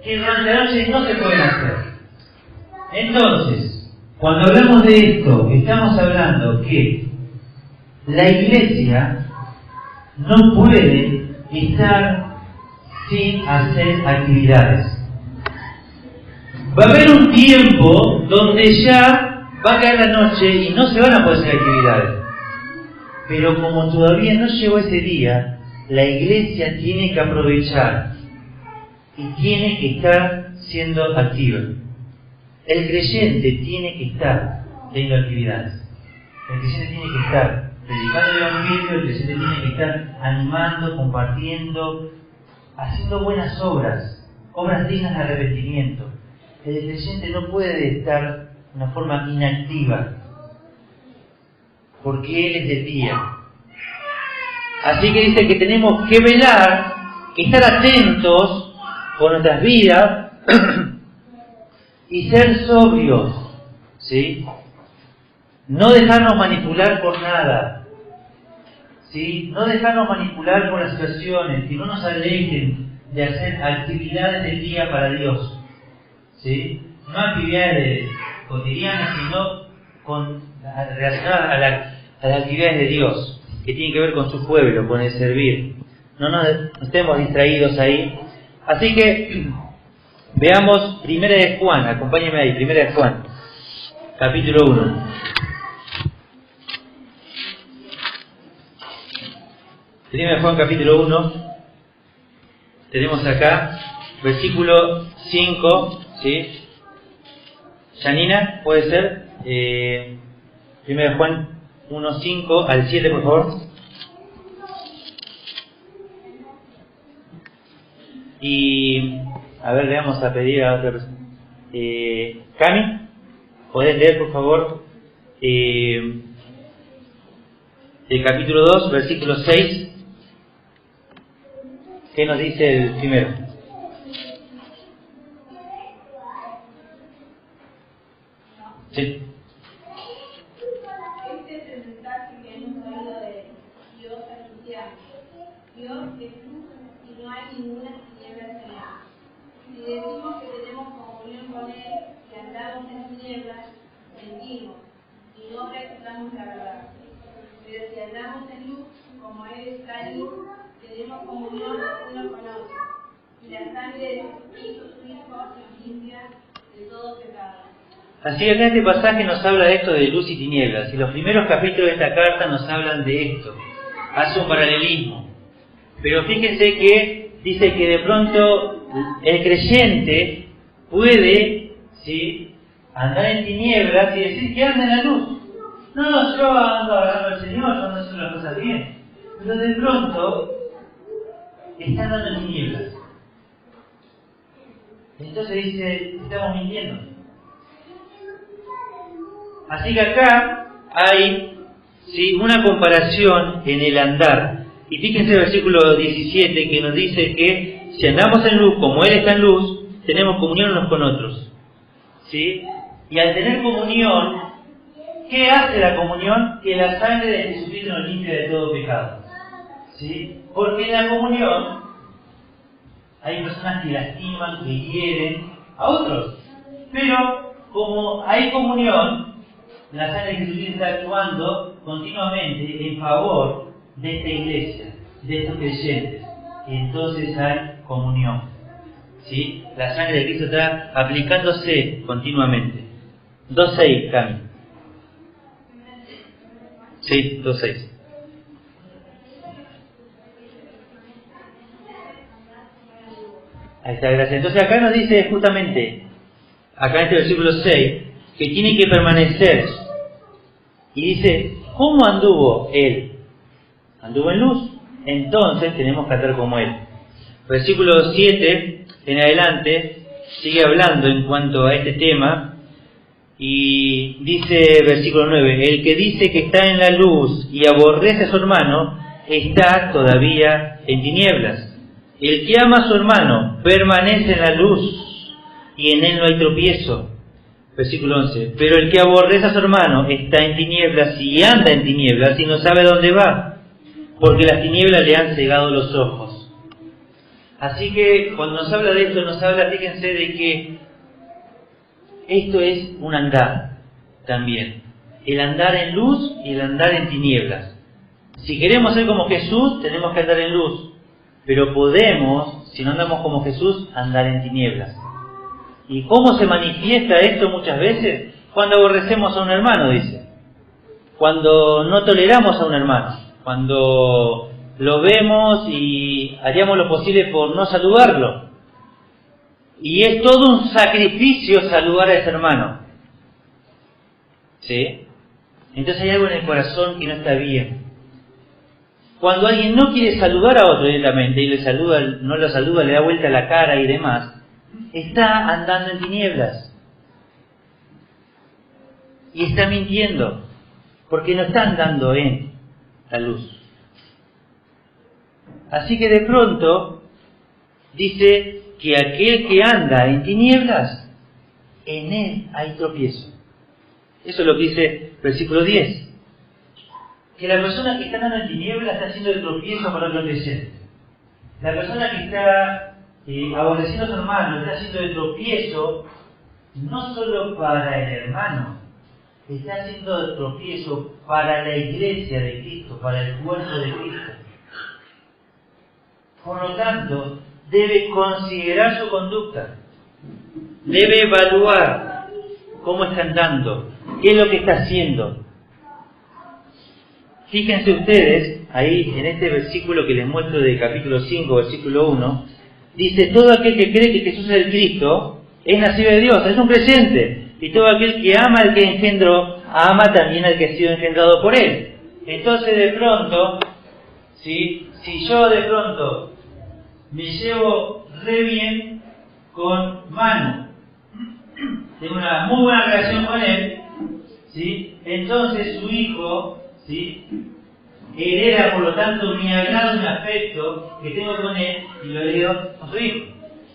que durante la noche no se pueden hacer. Entonces, cuando hablamos de esto, estamos hablando que la iglesia no puede estar sin hacer actividades. Va a haber un tiempo donde ya va a caer la noche y no se van a poder hacer actividades. Pero como todavía no llegó ese día, la iglesia tiene que aprovechar y tiene que estar siendo activa. El creyente tiene que estar teniendo actividades. El creyente tiene que estar predicando el evangelio, el creyente tiene que estar animando, compartiendo, haciendo buenas obras, obras dignas de arrepentimiento. El creyente no puede estar de una forma inactiva, porque él es del día. Así que dice que tenemos que velar, que estar atentos con nuestras vidas y ser sobrios, ¿sí? No dejarnos manipular por nada, ¿sí? No dejarnos manipular por las situaciones, que no nos alejen de hacer actividades del día para Dios, ¿sí? No actividades cotidianas, sino relacionadas a las actividades de Dios, que tienen que ver con su pueblo, con el servir. No nos estemos distraídos ahí. Así que veamos Primera de Juan, acompáñenme ahí, Primera de Juan, capítulo 1. Primera de Juan, capítulo 1. Tenemos acá, versículo 5, ¿sí? Janina, ¿puede ser? Primera de Juan 1, 5 al 7, por favor. Y, a ver, le vamos a pedir a otra persona. Cami, ¿podés leer, por favor, el capítulo 2, versículo 6? ¿Qué nos dice el primero? Sí. Este es el mensaje que hemos oído de Dios anunciando. Dios es luz y no hay ninguna tinieblas en él. Si decimos que tenemos comunión con él y andamos en tinieblas, mentimos y no recordamos la verdad. Pero si andamos en luz, como él está en luz, tenemos comunión uno con otro. Y la sangre de Jesucristo, su Hijo, nos limpia de todo pecado. Así que acá este pasaje nos habla de esto de luz y tinieblas, y los primeros capítulos de esta carta nos hablan de esto, hace un paralelismo. Pero fíjense que dice que de pronto el creyente puede, ¿sí?, andar en tinieblas y decir que anda en la luz. No, yo ando hablando al Señor, yo ando haciendo las cosas bien. Pero de pronto está andando en tinieblas. Entonces dice, estamos mintiendo. Así que acá hay, ¿sí?, una comparación en el andar. Y fíjense el versículo 17 que nos dice que si andamos en luz como Él está en luz, tenemos comunión unos con otros, ¿sí? Y al tener comunión, ¿qué hace la comunión? Que la sangre de Jesucristo nos limpia de todo pecado, ¿sí? Porque en la comunión hay personas que lastiman, que hieren a otros. Pero como hay comunión, la sangre de Jesucristo está actuando continuamente en favor de esta iglesia, de estos creyentes. Y entonces hay comunión, ¿sí? La sangre de Cristo está aplicándose continuamente. 2.6, Cami. Sí, 2.6. Ahí está, gracias. Entonces acá nos dice justamente, acá en este versículo 6, que tiene que permanecer. Y dice, ¿cómo anduvo él? Anduvo en luz. Entonces tenemos que andar como él. Versículo 7 en adelante sigue hablando en cuanto a este tema. Y dice versículo 9, el que dice que está en la luz y aborrece a su hermano, está todavía en tinieblas. El que ama a su hermano permanece en la luz y en él no hay tropiezo. Versículo 11, pero el que aborrece a su hermano está en tinieblas y anda en tinieblas y no sabe dónde va, porque las tinieblas le han cegado los ojos. Así que cuando nos habla de esto, nos habla, fíjense, de que esto es un andar también. El andar en luz y el andar en tinieblas. Si queremos ser como Jesús, tenemos que andar en luz. Pero podemos, si no andamos como Jesús, andar en tinieblas. ¿Y cómo se manifiesta esto muchas veces? Cuando aborrecemos a un hermano, dice. Cuando no toleramos a un hermano. Cuando lo vemos y haríamos lo posible por no saludarlo. Y es todo un sacrificio saludar a ese hermano. ¿Sí? Entonces hay algo en el corazón que no está bien. Cuando alguien no quiere saludar a otro directamente y no lo saluda, le da vuelta la cara y demás, está andando en tinieblas. Y está mintiendo, porque no está andando en la luz. Así que de pronto dice que aquel que anda en tinieblas, en él hay tropiezo. Eso es lo que dice el versículo 10. Que la persona que está andando en tinieblas está haciendo de tropiezo para otro creyente. La persona que está aborreciendo a su hermano está haciendo de tropiezo no solo para el hermano, está haciendo de tropiezo para la iglesia de Cristo, para el cuerpo de Cristo. Por lo tanto, debe considerar su conducta, debe evaluar cómo está andando, qué es lo que está haciendo. Fíjense ustedes, ahí en este versículo que les muestro de capítulo 5, versículo 1, dice, todo aquel que cree que Jesús es el Cristo, es nacido de Dios, es un creyente. Y todo aquel que ama al que engendró, ama también al que ha sido engendrado por él. Entonces de pronto, ¿sí? Si yo de pronto me llevo re bien con Manu, tengo una muy buena relación con él, ¿sí? Entonces su hijo, ¿sí?, hereda por lo tanto mi agrado, mi afecto que tengo con él y lo heredo con su hijo.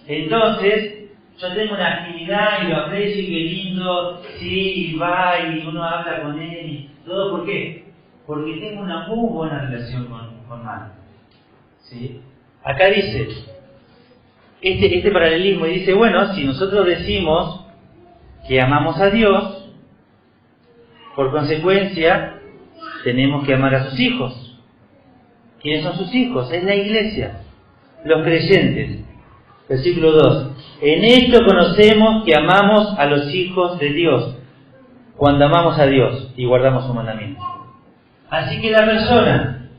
Entonces yo tengo una actividad y lo aprecio y qué lindo, sí, y va y uno habla con él y todo. ¿Por qué? Porque tengo una muy buena relación con Manu, ¿sí? Acá dice este paralelismo y dice, bueno, si nosotros decimos que amamos a Dios, por consecuencia tenemos que amar a sus hijos. ¿Quiénes son sus hijos? Es la iglesia, los creyentes. Versículo 2. En esto conocemos que amamos a los hijos de Dios, cuando amamos a Dios y guardamos su mandamiento. Así que la persona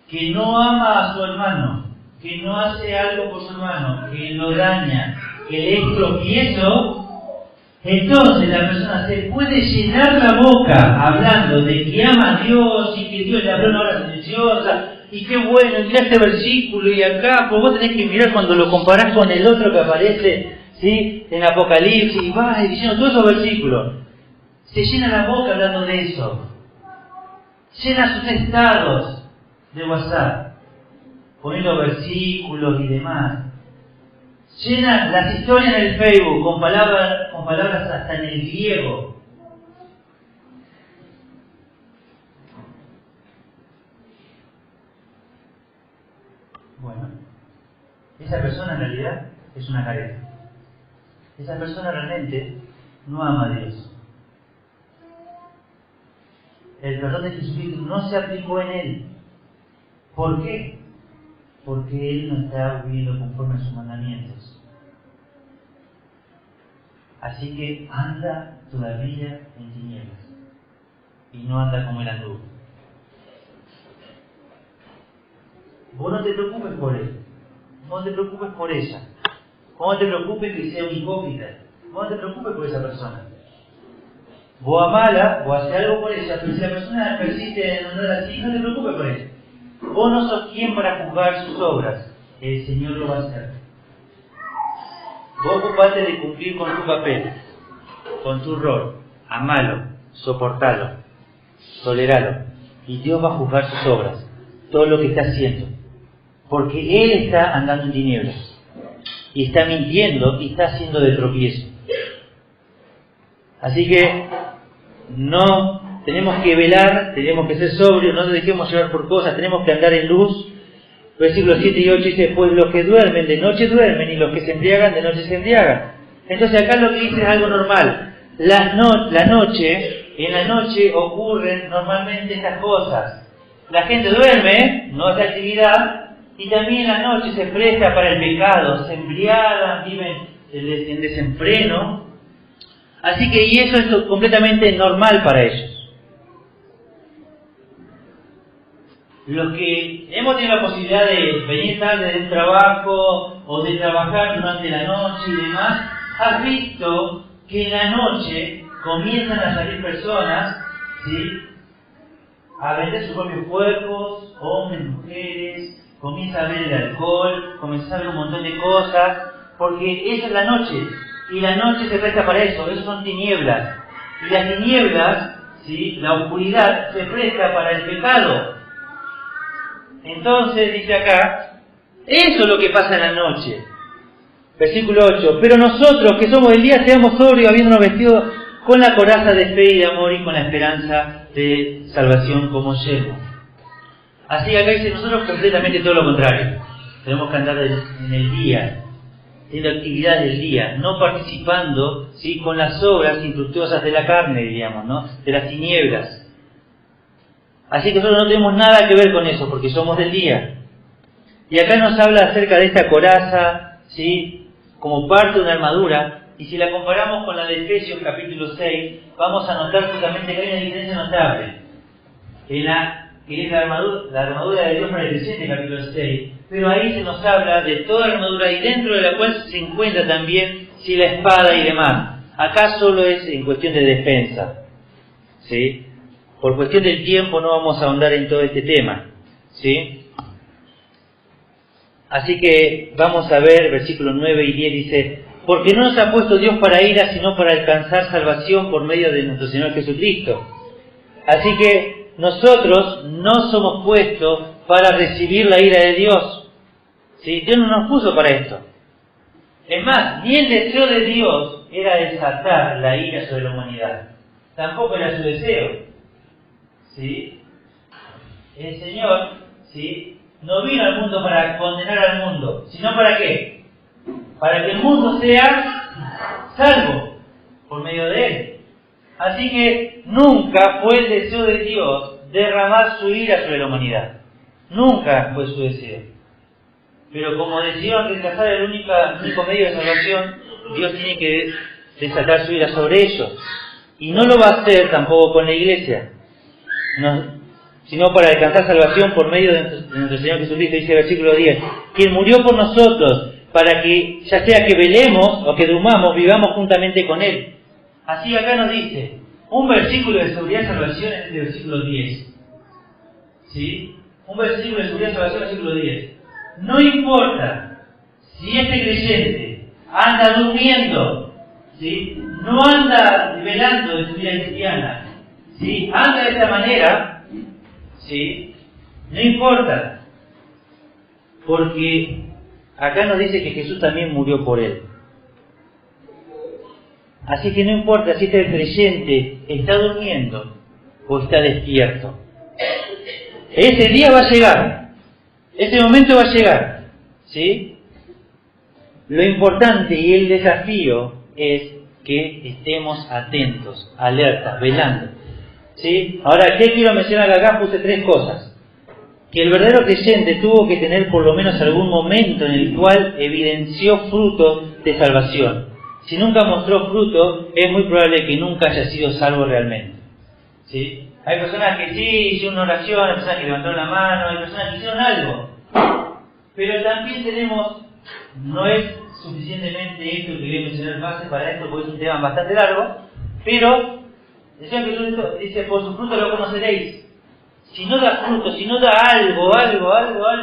que no ama a su hermano, que no hace algo por su hermano, que lo daña, que le es tropiezo, entonces la persona se puede llenar la boca hablando de que ama a Dios y que Dios le habló una hora silenciosa y qué bueno, y mira este versículo y acá, pues vos tenés que mirar cuando lo comparás con el otro que aparece, ¿sí?, en Apocalipsis, y va diciendo todos esos versículos. Se llena la boca hablando de eso. Llena sus estados de WhatsApp, poniendo versículos y demás. Llena las historias en el Facebook con palabras hasta en el griego. Bueno, esa persona en realidad es una careta. Esa persona realmente no ama a Dios. El perdón de Jesucristo no se aplicó en él. ¿Por qué? Porque él no está viviendo conforme a sus mandamientos. Así que anda todavía en tinieblas y no anda como él anduvo. Vos no te preocupes por él, vos no te preocupes por ella, vos no te preocupes que sea un hipócrita, vos no te preocupes por esa persona. Vos amala, vos haces algo por ella, pero si la persona persiste en andar así, no te preocupes por él. Vos no sos quien para juzgar sus obras, el Señor lo va a hacer. Vos ocupate de cumplir con tu papel, con tu rol, amalo, soportalo, toleralo, y Dios va a juzgar sus obras, todo lo que está haciendo, porque Él está andando en tinieblas, y está mintiendo, y está haciendo de tropiezo. Así que tenemos que velar, tenemos que ser sobrios, no nos dejemos llevar por cosas, tenemos que andar en luz, Versículos 7 y 8 dice, pues los que duermen de noche duermen y los que se embriagan de noche se embriagan. Entonces acá lo que dice es algo normal. En la noche ocurren normalmente estas cosas. La gente duerme, no hace actividad, y también en la noche se presta para el pecado, se embriagan, viven en desenfreno. Así que, y eso es completamente normal para ellos. Los que hemos tenido la posibilidad de venir tarde del trabajo o de trabajar durante la noche y demás, has visto que en la noche comienzan a salir personas, ¿sí?, a vender sus propios cuerpos, hombres, mujeres, comienza a ver el alcohol, comienza a ver un montón de cosas, porque esa es la noche, y la noche se presta para eso son tinieblas, y las tinieblas, ¿sí?, la oscuridad se presta para el pecado. Entonces dice acá, eso es lo que pasa en la noche. Versículo 8, pero nosotros que somos del día seamos sobrios, habiéndonos vestido con la coraza de fe y de amor y con la esperanza de salvación como yelmo. Así que acá dice nosotros completamente todo lo contrario. Tenemos que andar en el día, en la actividad del día, no participando, ¿sí?, con las obras infructuosas de la carne, diríamos, ¿no?, de las tinieblas. Así que nosotros no tenemos nada que ver con eso, porque somos del día. Y acá nos habla acerca de esta coraza, ¿sí?, como parte de una armadura, y si la comparamos con la de Efesios capítulo 6, vamos a notar justamente que hay una diferencia notable. Que es la armadura de Dios para el creyente, capítulo 6, pero ahí se nos habla de toda la armadura y dentro de la cual se encuentra también, ¿sí?, la espada y demás. Acá solo es en cuestión de defensa, ¿sí? Por cuestión del tiempo no vamos a ahondar en todo este tema, ¿sí? Así que vamos a ver, versículos 9 y 10 dice, porque no nos ha puesto Dios para ira, sino para alcanzar salvación por medio de nuestro Señor Jesucristo. Así que nosotros no somos puestos para recibir la ira de Dios, ¿sí? Dios no nos puso para esto. Es más, ni el deseo de Dios era desatar la ira sobre la humanidad. Tampoco era su deseo, ¿sí? El Señor, ¿sí?, no vino al mundo para condenar al mundo, sino ¿para qué? Para que el mundo sea salvo por medio de Él. Así que nunca fue el deseo de Dios derramar su ira sobre la humanidad. Nunca fue su deseo. Pero como decidió rechazar el único medio de salvación, Dios tiene que desatar su ira sobre ellos. Y no lo va a hacer tampoco con la iglesia, sino para alcanzar salvación por medio de nuestro Señor Jesucristo. Dice el versículo 10, quien murió por nosotros, para que, ya sea que velemos o que durmamos, vivamos juntamente con Él. Así acá nos dice, un versículo de seguridad y salvación es el versículo 10. ¿Sí? Un versículo de seguridad y salvación es el versículo 10. No importa si este creyente anda durmiendo, ¿sí?, no anda velando de su vida cristiana, ¿sí?, anda de esta manera, ¿sí?, no importa, porque acá nos dice que Jesús también murió por él. Así que no importa si este creyente está durmiendo o está despierto. Ese día va a llegar. Ese momento va a llegar. ¿Sí? Lo importante y el desafío es que estemos atentos, alertas, velando. ¿Sí? Ahora, ¿qué quiero mencionar acá? Puse 3 cosas. Que el verdadero creyente tuvo que tener por lo menos algún momento en el cual evidenció fruto de salvación. Si nunca mostró fruto, es muy probable que nunca haya sido salvo realmente. ¿Sí? Hay personas que sí hicieron una oración, hay personas que levantaron la mano, hay personas que hicieron algo. Pero también tenemos, no es suficientemente esto que voy a mencionar base para esto, porque es un tema bastante largo, pero el Señor Jesús dice, por su fruto lo conoceréis. Si no da fruto, si no da algo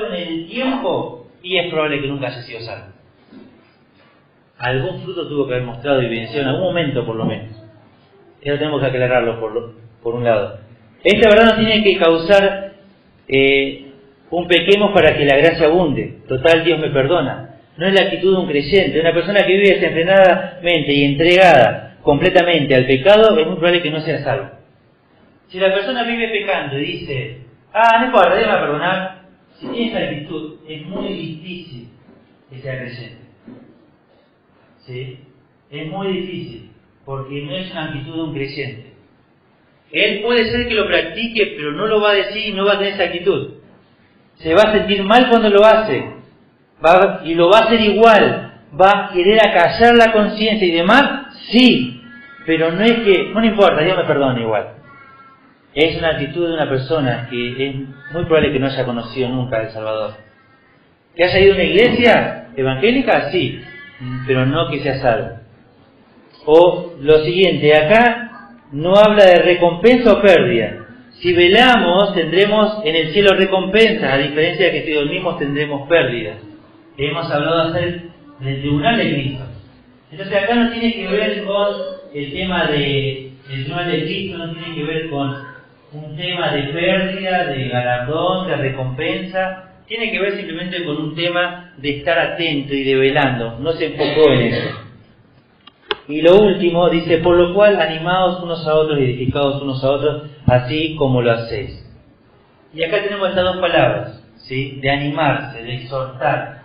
en el tiempo, y es probable que nunca haya sido salvo. Algún fruto tuvo que haber mostrado y evidenciado en algún momento por lo menos. Eso tenemos que aclararlo por un lado. Esta verdad no tiene que causar un pequemos para que la gracia abunde. Total, Dios me perdona. No es la actitud de un creyente. Una persona que vive desenfrenadamente y entregada completamente al pecado, es muy probable que no sea salvo. Si la persona vive pecando y dice, no importa, déjame perdonar, si tiene esa actitud, es muy difícil que sea creyente. ¿Sí? Es muy difícil, porque no es una actitud de un creyente. Él puede ser que lo practique, pero no lo va a decir y no va a tener esa actitud. Se va a sentir mal cuando lo hace, y lo va a hacer igual, va a querer acallar la conciencia y demás, sí, pero no es que, no le importa, Dios me perdona igual. Es una actitud de una persona que es muy probable que no haya conocido nunca a El Salvador. ¿Que haya ido a una iglesia evangélica? Sí, pero no que sea salvo. O lo siguiente, acá no habla de recompensa o pérdida. Si velamos, tendremos en el cielo recompensa, a diferencia de que si dormimos tendremos pérdida. Hemos hablado del tribunal de Cristo. Entonces acá no tiene que ver con el tema del tribunal de Cristo, no tiene que ver con un tema de pérdida, de galardón, de recompensa. Tiene que ver simplemente con un tema de estar atento y de velando. No se enfocó en eso. Y lo último, dice, por lo cual animaos unos a otros y edificados unos a otros, así como lo hacéis. Y acá tenemos estas dos palabras, ¿sí? De animarse, de exhortar,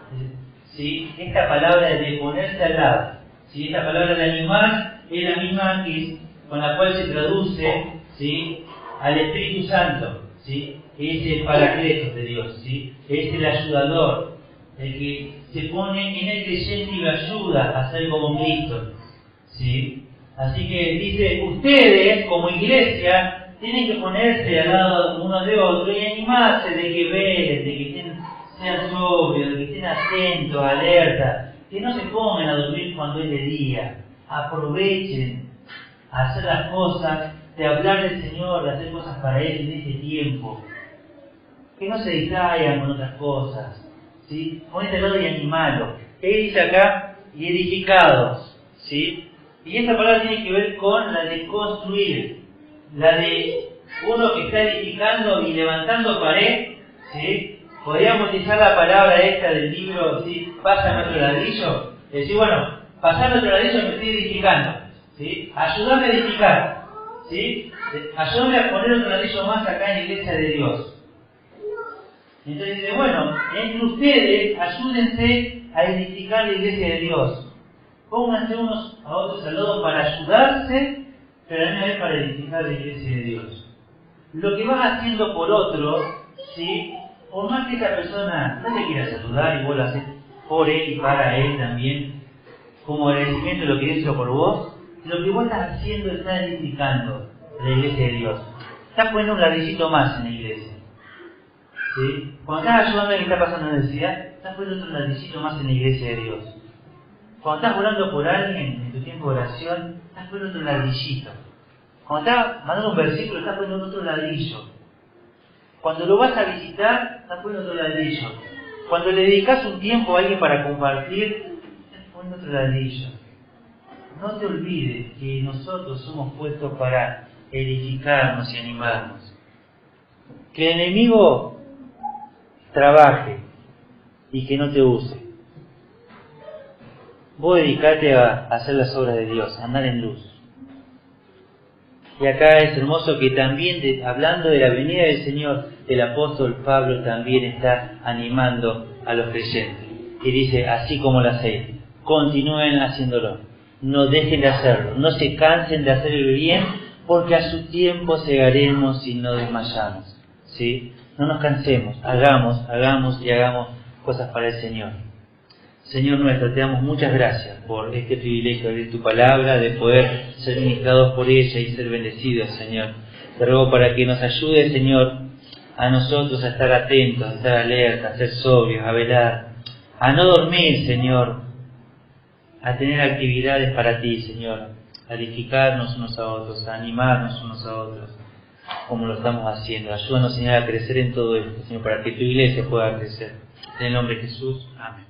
¿sí? Esta palabra de ponerse al lado, ¿sí? Esta palabra de animar es la misma con la cual se traduce, ¿sí? Al Espíritu Santo, ¿sí? Es el Paracletos de Dios, ¿sí? Es el ayudador, el que se pone en el creyente y lo ayuda a ser como Cristo. ¿Sí? Así que dice, ustedes como iglesia tienen que ponerse al lado uno de otro y animarse de que velen, de que sean sobrios, de que estén atentos, alerta, que no se pongan a dormir cuando es de día, aprovechen a hacer las cosas, de hablar del Señor, de hacer cosas para Él en este tiempo, que no se distraigan con otras cosas, ¿sí? Ponete al lado y animalo. Él dice acá, y edificados, ¿sí? Y esta palabra tiene que ver con la de construir, la de uno que está edificando y levantando pared, ¿sí? Podríamos utilizar la palabra esta del libro, ¿sí? Pásame otro ladrillo, decir, bueno, pasando otro ladrillo me estoy edificando, ¿sí? Ayúdame a edificar, ¿sí? Ayúdame a poner otro ladrillo más acá en la iglesia de Dios. Entonces dice, bueno, entre ustedes ayúdense a edificar la iglesia de Dios. Pónganse unos a otros al lado para ayudarse, pero a la misma vez para edificar la iglesia de Dios. Lo que vas haciendo por otro, ¿sí? Por más que esa persona no te quiera saludar y vos lo haces por él y para él también, como agradecimiento de lo que Dios hizo por vos, lo que vos estás haciendo está edificando la iglesia de Dios. Estás poniendo un ladrillito más en la iglesia, ¿sí? Cuando estás ayudando a alguien que está pasando necesidad, estás poniendo otro ladrillito más en la iglesia de Dios. Cuando estás orando por alguien en tu tiempo de oración, estás poniendo otro ladrillito. Cuando estás mandando un versículo, estás poniendo otro ladrillo. Cuando lo vas a visitar, estás poniendo otro ladrillo. Cuando le dedicas un tiempo a alguien para compartir, estás poniendo otro ladrillo. No te olvides que nosotros somos puestos para edificarnos y animarnos. Que el enemigo trabaje y que no te use. Vos dedicate a hacer las obras de Dios, a andar en luz. Y acá es hermoso que también, hablando de la venida del Señor, el apóstol Pablo también está animando a los creyentes. Y dice, así como lo hacéis, continúen haciéndolo. No dejen de hacerlo, no se cansen de hacer el bien, porque a su tiempo segaremos y no desmayamos. ¿Sí? No nos cansemos, hagamos y hagamos cosas para el Señor. Señor nuestro, te damos muchas gracias por este privilegio de tu palabra, de poder ser ministrados por ella y ser bendecidos, Señor. Te ruego para que nos ayude, Señor, a nosotros a estar atentos, a estar alertas, a ser sobrios, a velar, a no dormir, Señor, a tener actividades para ti, Señor, a edificarnos unos a otros, a animarnos unos a otros, como lo estamos haciendo. Ayúdanos, Señor, a crecer en todo esto, Señor, para que tu iglesia pueda crecer. En el nombre de Jesús, amén.